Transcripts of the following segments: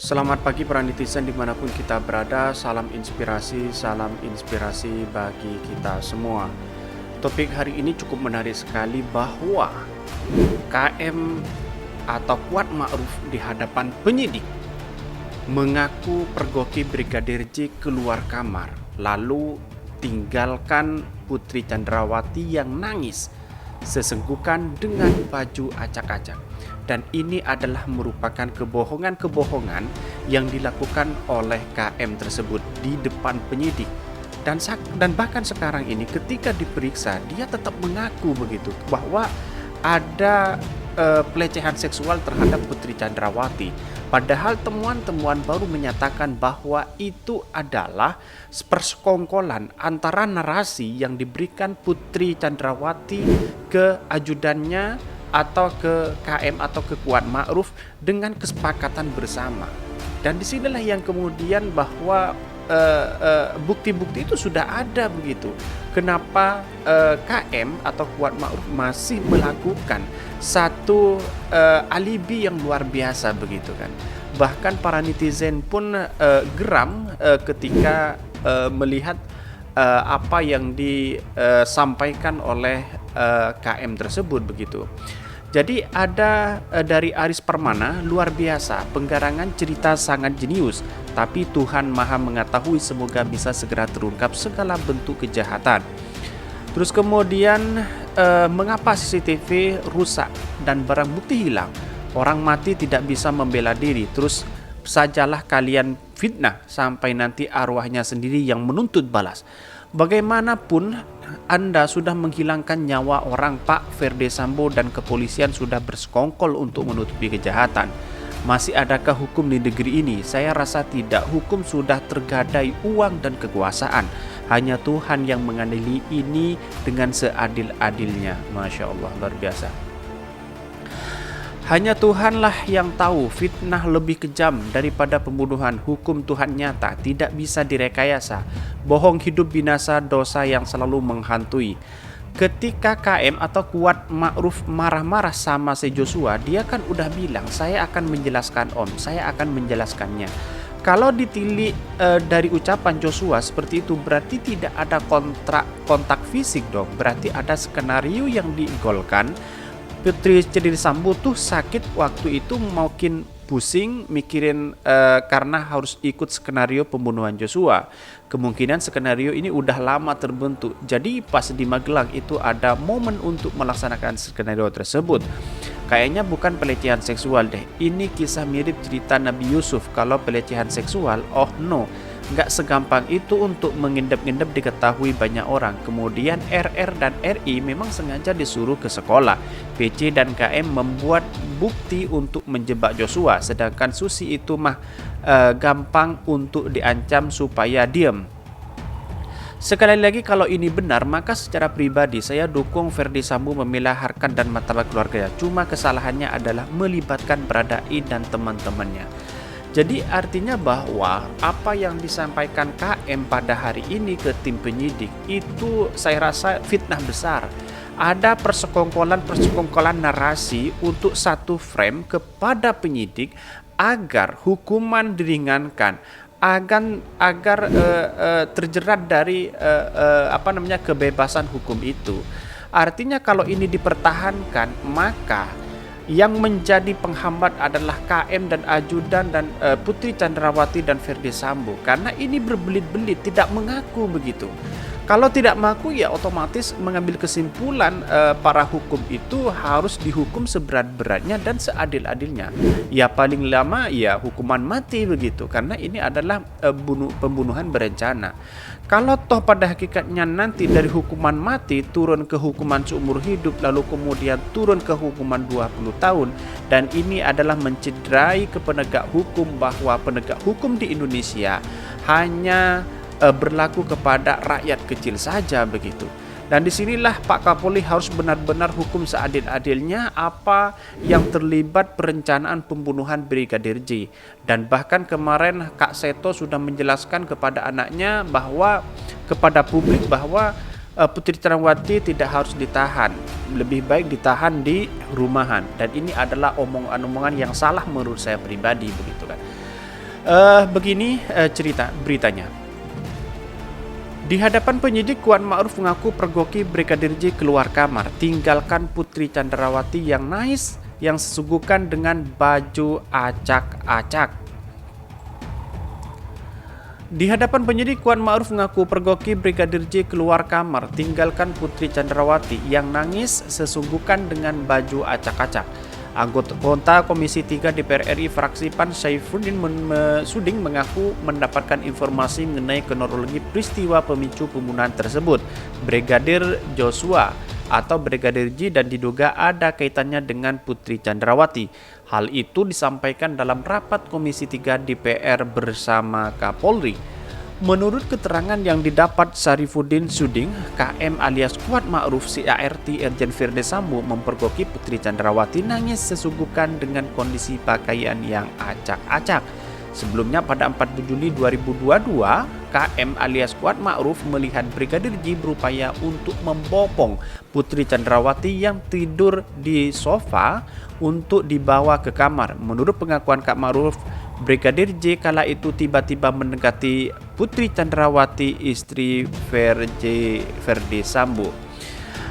Selamat pagi para netizen dimanapun kita berada, salam inspirasi bagi kita semua. Topik hari ini cukup menarik sekali bahwa KM atau Kuat Ma'ruf di hadapan penyidik mengaku pergoki Brigadir J keluar kamar, lalu tinggalkan Putri Chandrawati yang nangis sesenggukan dengan baju acak-acak. Dan ini adalah merupakan kebohongan-kebohongan yang dilakukan oleh KM tersebut di depan penyidik. Dan bahkan sekarang ini ketika diperiksa dia tetap mengaku begitu bahwa ada pelecehan seksual terhadap Putri Chandrawati. Padahal temuan-temuan baru menyatakan bahwa itu adalah persekongkolan antara narasi yang diberikan Putri Chandrawati ke ajudannya atau ke KM atau ke Kuat Ma'ruf dengan kesepakatan bersama. Dan disinilah yang kemudian bahwa bukti-bukti itu sudah ada begitu. Kenapa KM atau Kuat Ma'ruf masih melakukan satu alibi yang luar biasa begitu kan. Bahkan para netizen pun geram ketika melihat apa yang disampaikan oleh KM tersebut begitu. Jadi ada dari Aris Permana, luar biasa, penggarangan cerita sangat jenius, tapi Tuhan Maha mengetahui, semoga bisa segera terungkap segala bentuk kejahatan. Terus kemudian mengapa CCTV rusak dan barang bukti hilang? Orang mati tidak bisa membela diri, terus sajalah kalian fitnah sampai nanti arwahnya sendiri yang menuntut balas. Bagaimanapun Anda sudah menghilangkan nyawa orang, Pak Ferdi Sambo, dan kepolisian sudah bersekongkol untuk menutupi kejahatan. Masih adakah hukum di negeri ini? Saya rasa tidak. Hukum sudah tergadai uang dan kekuasaan. Hanya Tuhan yang mengadili ini dengan seadil-adilnya. Masya Allah, luar biasa. Hanya Tuhanlah yang tahu, fitnah lebih kejam daripada pembunuhan. Hukum Tuhan nyata, tidak bisa direkayasa. Bohong hidup binasa, dosa yang selalu menghantui. Ketika KM atau Kuat Ma'ruf marah-marah sama si Joshua, dia kan udah bilang, saya akan menjelaskan Om, saya akan menjelaskannya. Kalau ditilik dari ucapan Joshua seperti itu, berarti tidak ada kontak fisik dong. Berarti ada skenario yang digolkan. Putri Sambo tuh sakit waktu itu, makin pusing mikirin karena harus ikut skenario pembunuhan Joshua. Kemungkinan skenario ini udah lama terbentuk. Jadi pas di Magelang itu ada momen untuk melaksanakan skenario tersebut. Kayaknya bukan pelecehan seksual deh. Ini kisah mirip cerita Nabi Yusuf. Kalau pelecehan seksual, oh no, nggak segampang itu untuk mengendap-endap diketahui banyak orang. Kemudian RR dan RI memang sengaja disuruh ke sekolah. PC dan KM membuat bukti untuk menjebak Joshua, sedangkan Susi itu mah gampang untuk diancam supaya diam. Sekali lagi, kalau ini benar, maka secara pribadi saya dukung Ferdi Sambo membela harkat dan martabat keluarganya. Cuma kesalahannya adalah melibatkan Baradae dan teman-temannya. Jadi artinya bahwa apa yang disampaikan KM pada hari ini ke tim penyidik itu saya rasa fitnah besar. Ada persekongkolan narasi untuk satu frame kepada penyidik agar hukuman diringankan, agar terjerat dari kebebasan hukum itu. Artinya kalau ini dipertahankan, maka yang menjadi penghambat adalah KM dan ajudan dan Putri Chandrawati dan Ferdi Sambo, karena ini berbelit-belit tidak mengaku begitu. Kalau tidak mengaku ya otomatis mengambil kesimpulan para hukum itu harus dihukum seberat-beratnya dan seadil-adilnya. Ya paling lama ya hukuman mati begitu, karena ini adalah pembunuhan berencana. Kalau toh pada hakikatnya nanti dari hukuman mati turun ke hukuman seumur hidup, lalu kemudian turun ke hukuman 20 tahun, dan ini adalah mencederai ke penegak hukum, bahwa penegak hukum di Indonesia hanya berlaku kepada rakyat kecil saja begitu. Dan disinilah Pak Kapolri harus benar-benar hukum seadil-adilnya apa yang terlibat perencanaan pembunuhan Brigadir J. Dan bahkan kemarin Kak Seto sudah menjelaskan kepada anaknya bahwa kepada publik bahwa Putri Chandrawati tidak harus ditahan, lebih baik ditahan di rumahan. Dan ini adalah omongan-omongan yang salah menurut saya pribadi begitu kan. Begini cerita beritanya. Di hadapan penyidik, Kuat Ma'ruf mengaku pergoki Brigadir J keluar kamar, tinggalkan Putri Chandrawati yang nice, yang sesuguhkan dengan baju acak-acak. Di hadapan penyidik, Kuat Ma'ruf mengaku pergoki Brigadir J keluar kamar, tinggalkan Putri Chandrawati yang nangis, sesuguhkan dengan baju acak-acak. Anggota Komisi 3 DPR RI fraksi PAN Saifuddin Suding mengaku mendapatkan informasi mengenai kronologi peristiwa pemicu pembunuhan tersebut Brigadir Joshua atau Brigadir J dan diduga ada kaitannya dengan Putri Chandrawati. Hal itu disampaikan dalam rapat Komisi 3 DPR bersama Kapolri. Menurut keterangan yang didapat Saifuddin Suding, KM alias Kuat Ma'ruf CART Irjen Firdy Sambo mempergoki Putri Chandrawati nangis sesuguhkan dengan kondisi pakaian yang acak-acak. Sebelumnya pada 4 Juli 2022, KM alias Kuat Ma'ruf melihat Brigadir J berupaya untuk membopong Putri Chandrawati yang tidur di sofa untuk dibawa ke kamar. Menurut pengakuan Kak Ma'ruf, Brigadir J kala itu tiba-tiba mendekati Putri Chandrawati, istri Firdy Sambo.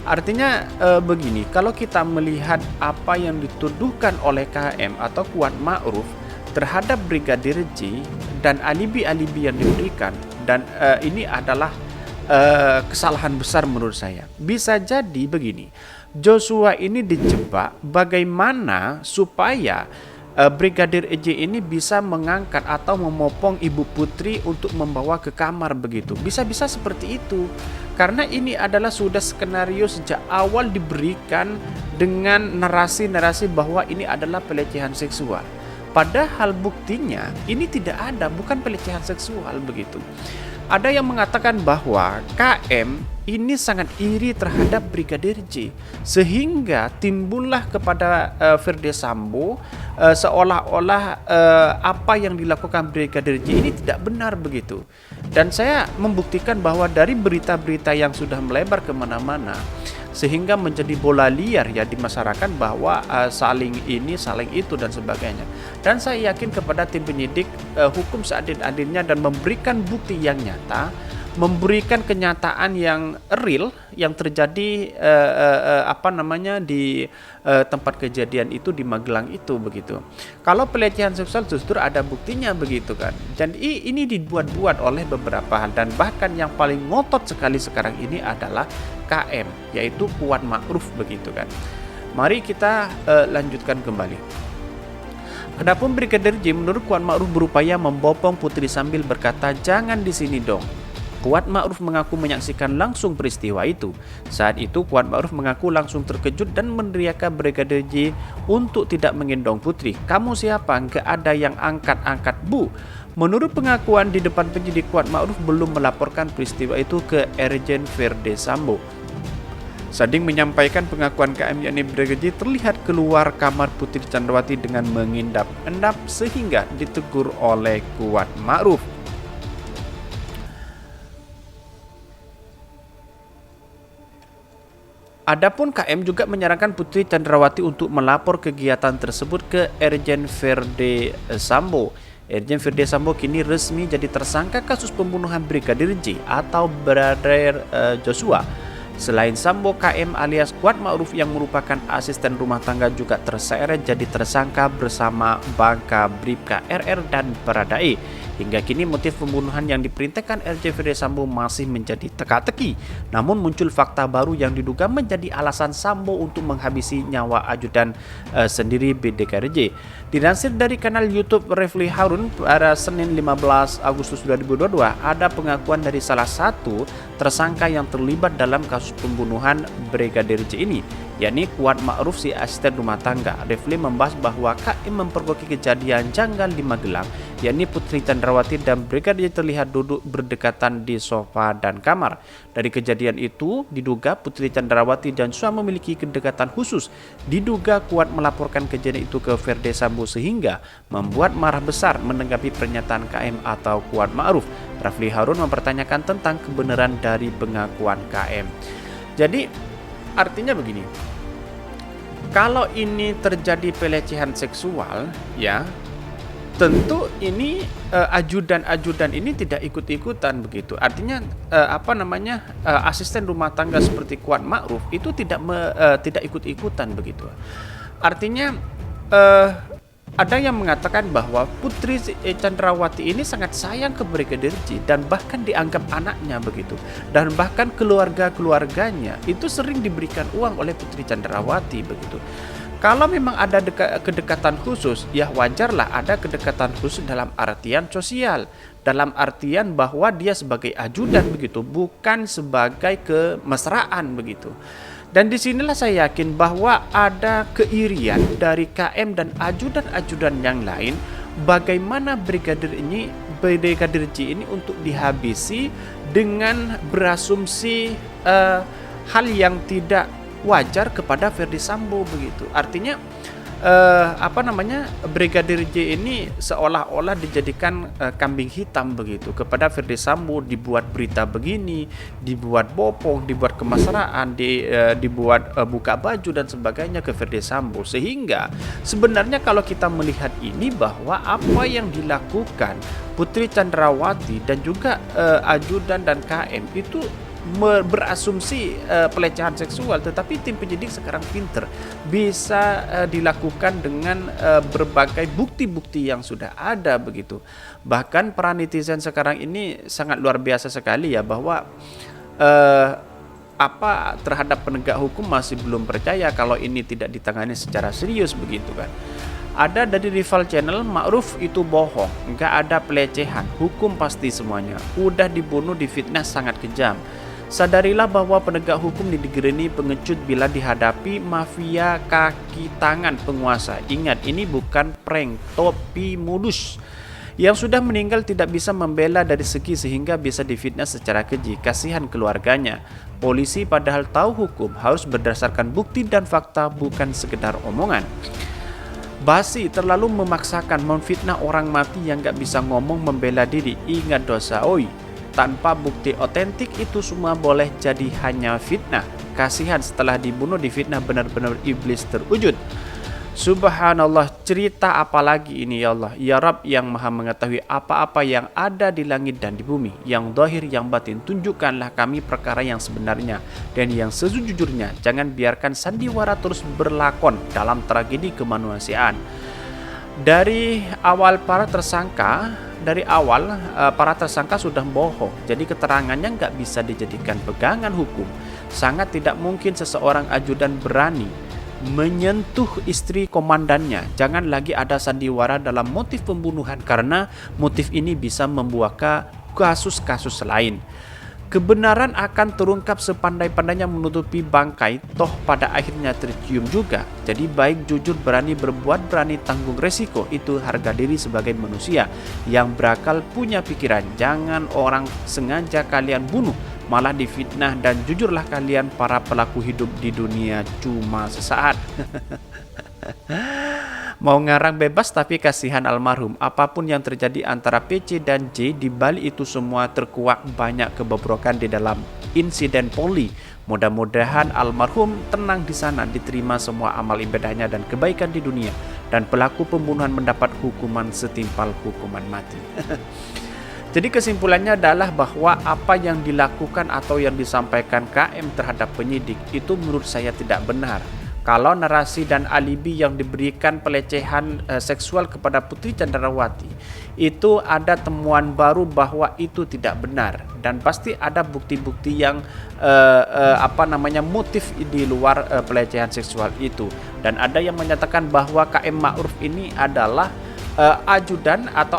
Artinya begini, kalau kita melihat apa yang dituduhkan oleh KM atau Kuat Ma'ruf terhadap Brigadir J dan alibi-alibi yang diberikan, dan ini adalah kesalahan besar menurut saya. Bisa jadi begini, Joshua ini dijebak bagaimana supaya Brigadir J ini bisa mengangkat atau memopong Ibu Putri untuk membawa ke kamar begitu. Bisa-bisa seperti itu. Karena ini adalah sudah skenario sejak awal diberikan dengan narasi-narasi bahwa ini adalah pelecehan seksual. Padahal buktinya ini tidak ada, bukan pelecehan seksual begitu. Ada yang mengatakan bahwa KM ini sangat iri terhadap Brigadir J sehingga timbullah kepada Firdy Sambo seolah-olah apa yang dilakukan Brigadir J ini tidak benar begitu. Dan saya membuktikan bahwa dari berita-berita yang sudah melebar kemana-mana sehingga menjadi bola liar ya di masyarakat bahwa saling ini saling itu dan sebagainya. Dan saya yakin kepada tim penyidik hukum seadil-adilnya dan memberikan bukti yang nyata, memberikan kenyataan yang real yang terjadi di tempat kejadian itu di Magelang itu begitu. Kalau pelecehan seksual justru ada buktinya begitu kan. Jadi ini dibuat-buat oleh beberapa hal, dan bahkan yang paling ngotot sekali sekarang ini adalah KM, yaitu Kuat Ma'ruf begitu kan. Mari kita lanjutkan kembali. Adapun Brigadir J menurut Kuat Ma'ruf berupaya membopong Putri sambil berkata, "Jangan di sini dong." Kuat Ma'ruf mengaku menyaksikan langsung peristiwa itu. Saat itu Kuat Ma'ruf mengaku langsung terkejut dan meneriakkan Brigadir J untuk tidak menggendong Putri. "Kamu siapa? Nggak ada yang angkat-angkat, Bu." Menurut pengakuan di depan penyidik, Kuat Ma'ruf belum melaporkan peristiwa itu ke Irjen Firdy Sambo. Suding menyampaikan pengakuan KM yakni Brigadir J terlihat keluar kamar Putri Chandrawati dengan mengindap-endap sehingga ditegur oleh Kuat Ma'ruf. Adapun KM juga menyarankan Putri Chandrawati untuk melapor kegiatan tersebut ke Irjen Firdy Sambo. Irjen Firdy Sambo kini resmi jadi tersangka kasus pembunuhan Brigadir J atau Brigadir Joshua. Selain Sambo, KM alias Kuat Ma'ruf yang merupakan asisten rumah tangga juga terseret jadi tersangka bersama Bangka Bribka RR dan Baradae. Hingga kini motif pembunuhan yang diperintahkan Irjen Firdy Sambo masih menjadi teka-teki. Namun muncul fakta baru yang diduga menjadi alasan Sambo untuk menghabisi nyawa ajudan sendiri Brigadir J. Dilansir dari kanal YouTube Refli Harun pada Senin 15 Agustus 2022, ada pengakuan dari salah satu tersangka yang terlibat dalam kasus pembunuhan Brigadir J ini, yakni Kuat Ma'ruf si asisten rumah tangga. Refli membahas bahwa KM mempergoki kejadian janggal di Magelang, yakni Putri Chandrawati dan Brigadir J terlihat duduk berdekatan di sofa dan kamar. Dari kejadian itu diduga Putri Chandrawati dan suami memiliki kedekatan khusus. Diduga Kuat melaporkan kejadian itu ke Firdy Sambo sehingga membuat marah besar menanggapi pernyataan KM atau Kuat Ma'ruf. Refli Harun mempertanyakan tentang kebenaran dari pengakuan KM. Jadi artinya begini, kalau ini terjadi pelecehan seksual ya, tentu ini ajudan-ajudan ini tidak ikut-ikutan begitu. Artinya asisten rumah tangga seperti Kuat Ma'ruf itu tidak ikut-ikutan begitu. Artinya ada yang mengatakan bahwa Putri Chandrawati ini sangat sayang ke Brigadir J dan bahkan dianggap anaknya begitu. Dan bahkan keluarga-keluarganya itu sering diberikan uang oleh Putri Chandrawati begitu. Kalau memang ada kedekatan khusus, ya wajarlah ada kedekatan khusus dalam artian sosial. Dalam artian bahwa dia sebagai ajudan begitu, bukan sebagai kemesraan begitu. Dan disinilah saya yakin bahwa ada keirian dari KM dan ajudan-ajudan yang lain, bagaimana Brigadir J ini untuk dihabisi dengan berasumsi hal yang tidak wajar kepada Ferdy Sambo begitu. Artinya Brigadir J ini seolah-olah dijadikan kambing hitam begitu kepada Ferdy Sambo, dibuat berita begini, dibuat bopong, dibuat kemesraan, dibuat buka baju dan sebagainya ke Ferdy Sambo. Sehingga sebenarnya kalau kita melihat ini bahwa apa yang dilakukan Putri Chandrawati dan juga ajudan dan KM itu berasumsi pelecehan seksual, tetapi tim penyidik sekarang pinter, bisa dilakukan dengan berbagai bukti-bukti yang sudah ada begitu. Bahkan para netizen sekarang ini sangat luar biasa sekali ya, bahwa terhadap penegak hukum masih belum percaya kalau ini tidak ditangani secara serius begitu kan. Ada dari rival channel, Ma'ruf itu bohong, nggak ada pelecehan, hukum pasti semuanya, udah dibunuh, difitnah, sangat kejam. Sadarilah bahwa penegak hukum di negeri ini pengecut bila dihadapi mafia kaki tangan penguasa. Ingat, ini bukan prank, topi modus. Yang sudah meninggal tidak bisa membela dari segi sehingga bisa difitnah secara keji. Kasihan keluarganya. Polisi padahal tahu hukum harus berdasarkan bukti dan fakta, bukan sekedar omongan. Basi terlalu memaksakan memfitnah orang mati yang gak bisa ngomong membela diri. Ingat dosa, oi. Tanpa bukti otentik itu semua boleh jadi hanya fitnah. Kasihan setelah dibunuh difitnah, benar-benar iblis terwujud. Subhanallah, cerita apa lagi ini ya Allah? Ya Rabb yang maha mengetahui apa-apa yang ada di langit dan di bumi, yang zahir yang batin, tunjukkanlah kami perkara yang sebenarnya dan yang sejujurnya. Jangan biarkan sandiwara terus berlakon dalam tragedi kemanusiaan. Dari awal para tersangka sudah bohong, jadi keterangannya nggak bisa dijadikan pegangan hukum. Sangat tidak mungkin seseorang ajudan berani menyentuh istri komandannya. Jangan lagi ada sandiwara dalam motif pembunuhan, karena motif ini bisa membuka kasus-kasus lain. Kebenaran akan terungkap sepandai-pandainya menutupi bangkai, toh pada akhirnya tercium juga. Jadi baik jujur, berani berbuat, berani tanggung resiko. Itu harga diri sebagai manusia yang berakal, punya pikiran. Jangan orang sengaja kalian bunuh, malah difitnah, dan jujurlah kalian para pelaku hidup di dunia cuma sesaat. Mau ngarang bebas tapi kasihan almarhum. Apapun yang terjadi antara PC dan J, di balik itu semua terkuak banyak kebobrokan di dalam insiden Polri. Mudah-mudahan almarhum tenang di sana, diterima semua amal ibadahnya dan kebaikan di dunia, dan pelaku pembunuhan mendapat hukuman setimpal hukuman mati. Jadi kesimpulannya adalah bahwa apa yang dilakukan atau yang disampaikan KM terhadap penyidik itu menurut saya tidak benar. Kalau narasi dan alibi yang diberikan pelecehan seksual kepada Putri Chandrawati itu ada temuan baru bahwa itu tidak benar, dan pasti ada bukti-bukti yang motif di luar pelecehan seksual itu. Dan ada yang menyatakan bahwa KM Ma'ruf ini adalah ajudan atau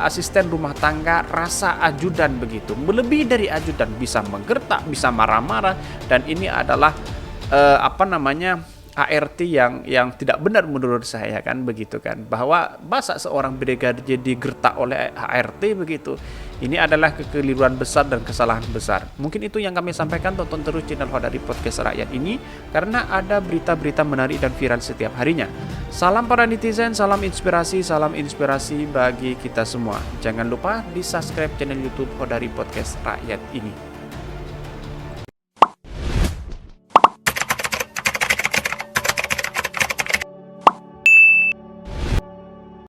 asisten rumah tangga rasa ajudan begitu, melebihi dari ajudan, bisa menggertak, bisa marah-marah, dan ini adalah ART yang tidak benar menurut saya kan begitu kan, bahwa masa seorang brigadir digertak oleh ART begitu. Ini adalah kekeliruan besar dan kesalahan besar. Mungkin itu yang kami sampaikan. Tonton terus channel Khodari Podcast Rakyat ini karena ada berita-berita menarik dan viral setiap harinya. Salam para netizen, salam inspirasi bagi kita semua. Jangan lupa di subscribe channel YouTube Khodari Podcast Rakyat ini.